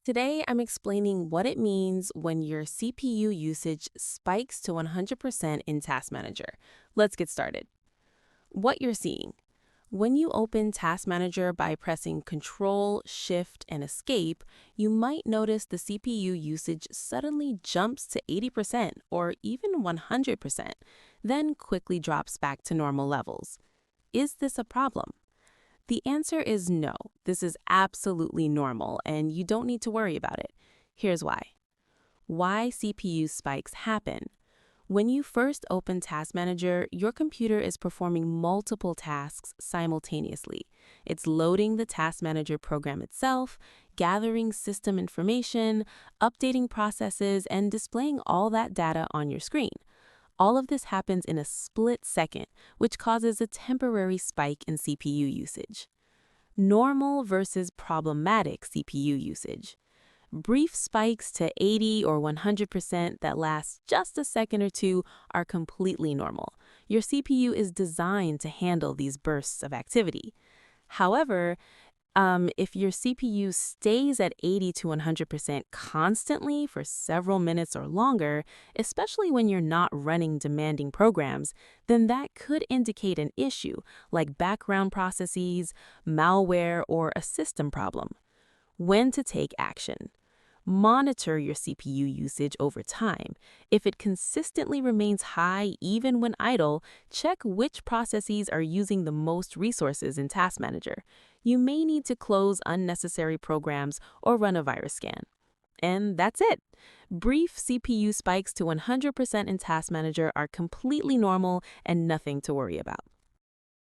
Today, I'm explaining what it means when your CPU usage spikes to 100% in Task Manager. Let's get started. What you're seeing. When you open Task Manager by pressing Control, Shift, and Escape, you might notice the CPU usage suddenly jumps to 80% or even 100%, then quickly drops back to normal levels. Is this a problem? The answer is no. This is absolutely normal, and you don't need to worry about it. Here's why. Why CPU spikes happen. When you first open Task Manager, your computer is performing multiple tasks simultaneously. It's loading the Task Manager program itself, gathering system information, updating processes, and displaying all that data on your screen. All of this happens in a split second, which causes a temporary spike in CPU usage. Normal versus problematic CPU usage. Brief spikes to 80 or 100% that last just a second or two are completely normal. Your CPU is designed to handle these bursts of activity. However, if your CPU stays at 80 to 100% constantly for several minutes or longer, especially when you're not running demanding programs, then that could indicate an issue like background processes, malware, or a system problem. When to take action. Monitor your CPU usage over time. If it consistently remains high even when idle, check which processes are using the most resources in Task Manager. You may need to close unnecessary programs or run a virus scan. And that's it. Brief CPU spikes to 100% in Task Manager are completely normal and nothing to worry about.